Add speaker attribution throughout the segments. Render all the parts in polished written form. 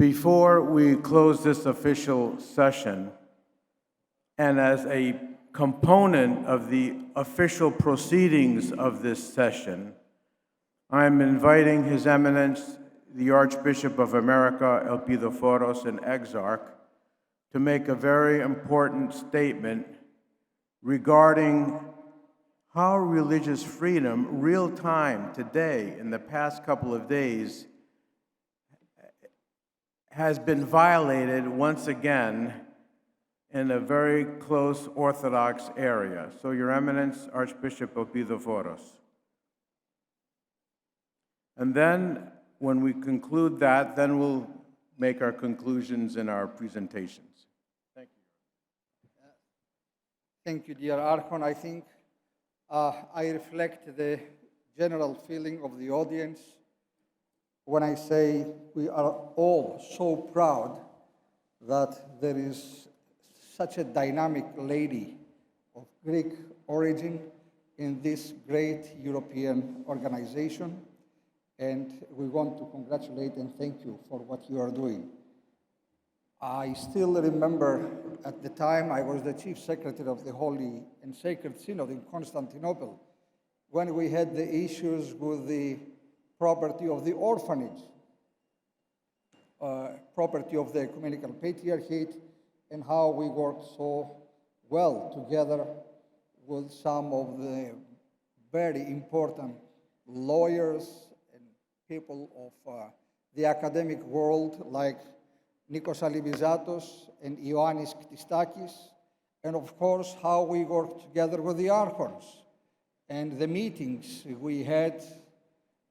Speaker 1: Before we close this official session, and as a component of the official proceedings of this session, I'm inviting His Eminence, the Archbishop of America, Elpidophoros, and Exarch, to make a very important statement regarding how religious freedom, real time, today, in the past couple of days, has been violated once again in a very close Orthodox area. So, Your Eminence, Archbishop Elpidophoros. And then, when we conclude that, then we'll make our conclusions in our presentations. Thank you.
Speaker 2: Thank you, dear Archon. I think I reflect the general feeling of the audience when I say we are all so proud that there is such a dynamic lady of Greek origin in this great European organization. And we want to congratulate and thank you for what you are doing. I still remember at the time I was the Chief Secretary of the Holy and Sacred Synod in Constantinople when we had the issues with the property of the orphanage, property of the Ecumenical Patriarchate, and how we worked so well together with some of the very important lawyers and people of the academic world like Nikos Alibizatos and Ioannis Ktistakis, and of course how we worked together with the Archons. And the meetings we had,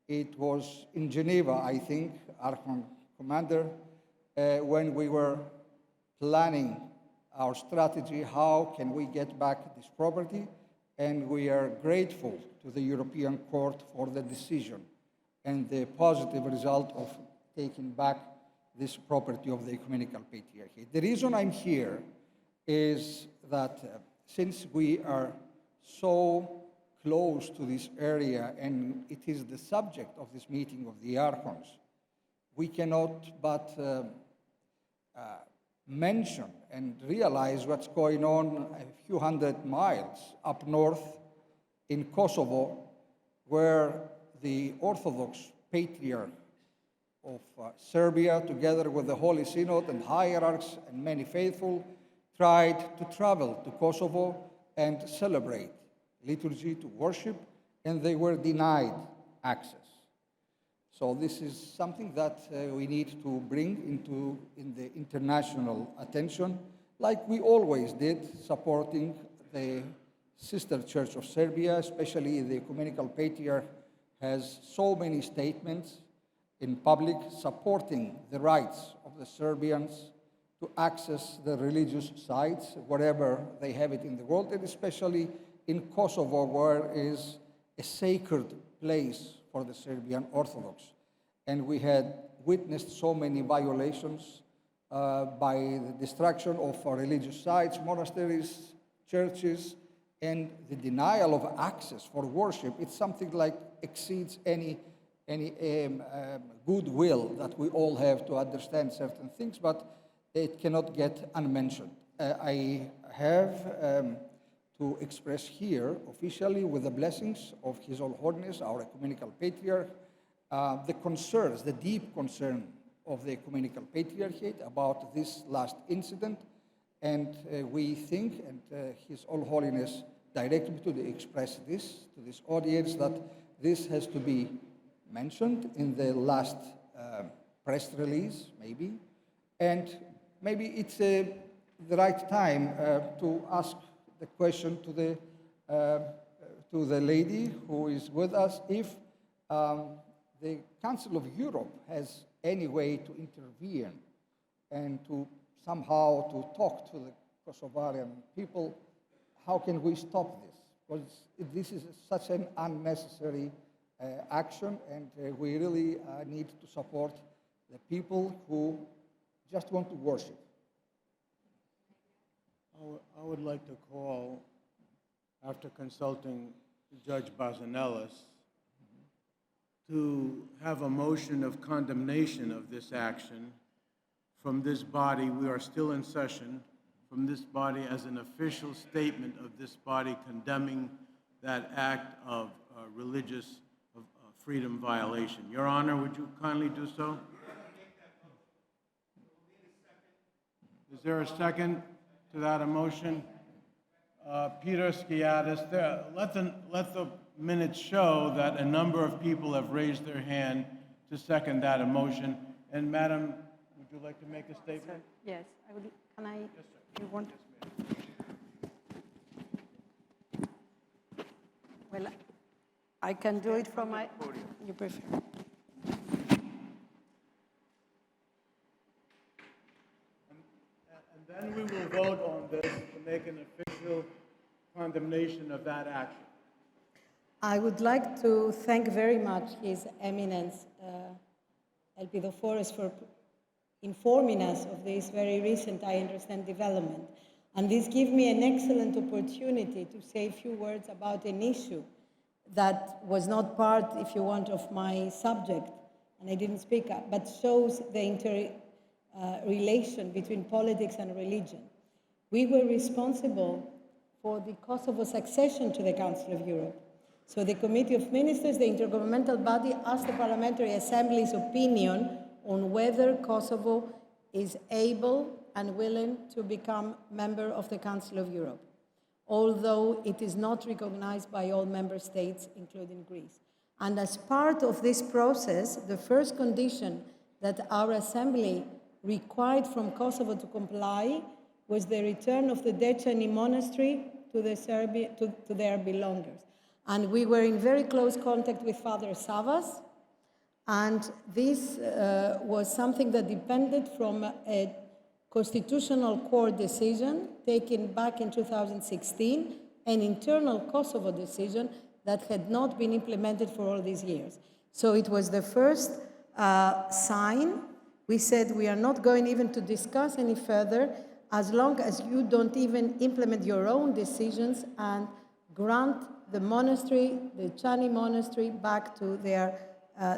Speaker 2: it was in Geneva, I think, Archon Commander, when we were planning our strategy, how can we get back this property, and we are grateful to the European Court for the decision and the positive result of taking back this property of the Ecumenical Patriarchate. The reason I'm here is that since we are so close to this area and it is the subject of this meeting of the Archons, we cannot but mention and realize what's going on a few hundred miles up north in Kosovo, where the Orthodox Patriarch of Serbia, together with the Holy Synod and hierarchs and many faithful, tried to travel to Kosovo and celebrate liturgy, to worship, and they were denied access. So this is something that we need to bring in the international attention, like we always did, supporting the sister church of Serbia, especially the Ecumenical Patriarch has so many statements in public supporting the rights of the Serbians to access the religious sites, wherever they have it in the world, and especially in Kosovo, where is a sacred place for the Serbian Orthodox. And we had witnessed so many violations by the destruction of our religious sites, monasteries, churches, and the denial of access for worship. It's something like exceeds any goodwill that we all have to understand certain things, but it cannot get unmentioned. I have to express here officially, with the blessings of His Holiness, our Ecumenical Patriarch, the concerns, the deep concern of the Ecumenical Patriarchate about this last incident. And we think, and His Holiness directed me to express this to this audience, that this has to be mentioned in the last press release, maybe. And maybe it's the right time to ask the question to the lady who is with us, if the Council of Europe has any way to intervene and to somehow to talk to the Kosovarian people. How can we stop this? Because this is such an unnecessary action, and we really need to support the people who just want to worship.
Speaker 1: I would like to call, after consulting Judge Bazanelis, to have a motion of condemnation of this action from this body, we are still in session, from this body as an official statement of this body condemning that act of religious freedom violation. Your Honor, would you kindly do so? Is there a second to that motion? Peter Skiatis, let the minutes show that a number of people have raised their hand to second that motion. And Madam, would you like to make a statement?
Speaker 3: Sir, yes, I would. Can I?
Speaker 1: Yes, sir.
Speaker 3: You want?
Speaker 1: Yes, ma'am.
Speaker 3: Well, I can do it from my. You prefer?
Speaker 1: And then we will vote on this to make an official condemnation of that action.
Speaker 3: I would like to thank very much His Eminence, Elpidophoros, for informing us of this very recent, I understand, development. And this gives me an excellent opportunity to say a few words about an issue that was not part, if you want, of my subject, and I didn't speak up, but shows the interrelation between politics and religion. We were responsible for the Kosovo's accession to the Council of Europe. So the Committee of Ministers, the intergovernmental body, asked the Parliamentary Assembly's opinion on whether Kosovo is able and willing to become member of the Council of Europe, although it is not recognized by all member states, including Greece. And as part of this process, the first condition that our Assembly required from Kosovo to comply was the return of the Dečani monastery to their belongers. And we were in very close contact with Father Savas, and this was something that depended from a Constitutional Court decision taken back in 2016, an internal Kosovo decision that had not been implemented for all these years. So it was the first sign. We said we are not going even to discuss any further as long as you don't even implement your own decisions and grant the monastery, the Chani monastery, back to their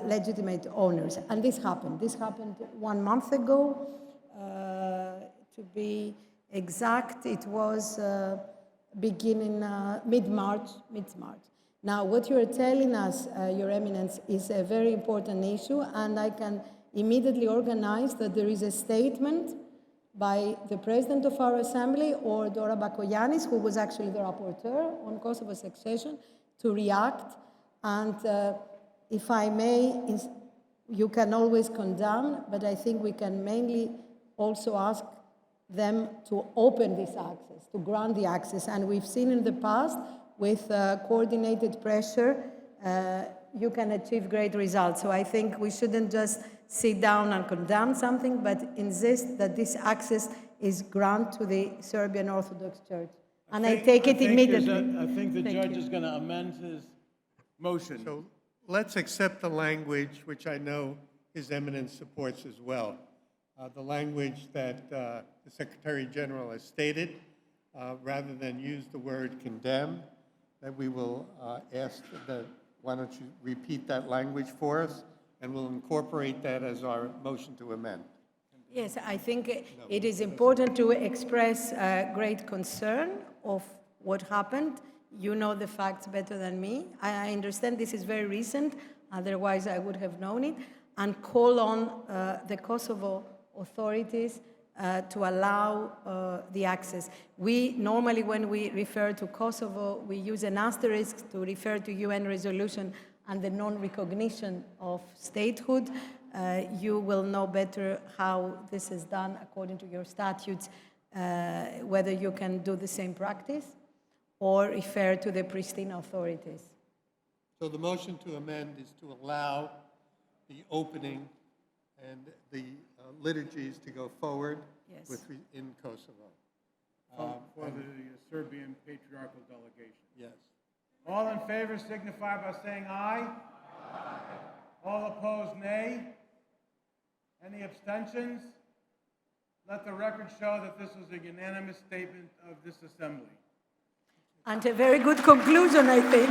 Speaker 3: legitimate owners. And this happened. This happened 1 month ago. To be exact, it was beginning mid-March. Now, what you are telling us, Your Eminence, is a very important issue, and I can immediately organize that there is a statement by the President of our Assembly, or Dora Bakoyannis, who was actually the rapporteur on Kosovo's accession, to react. And if I may, you can always condemn, but I think we can mainly also ask them to open this access, to grant the access. And we've seen in the past, with coordinated pressure, you can achieve great results. So I think we shouldn't just sit down and condemn something, but insist that this access is granted to the Serbian Orthodox Church. And I take it immediately.
Speaker 1: I think the judge is going to amend his motion.
Speaker 4: So let's accept the language, which I know His Eminence supports as well. The language that the Secretary General has stated, rather than use the word condemn, that we will ask that, why don't you repeat that language for us, and we'll incorporate that as our motion to amend.
Speaker 3: Yes, I think it is important to express great concern of what happened. You know the facts better than me. I understand this is very recent, otherwise I would have known it, and call on the Kosovo authorities to allow the access. We normally, when we refer to Kosovo, we use an asterisk to refer to UN resolution and the non-recognition of statehood. You will know better how this is done according to your statutes, whether you can do the same practice or refer to the Pristina authorities.
Speaker 4: So the motion to amend is to allow the opening and the liturgies to go forward in Kosovo.
Speaker 1: For the Serbian Patriarchal Delegation.
Speaker 4: Yes.
Speaker 1: All in favor signify by saying aye. Aye. All opposed, nay. Any abstentions? Let the record show that this was a unanimous statement of this assembly.
Speaker 3: And a very good conclusion, I think.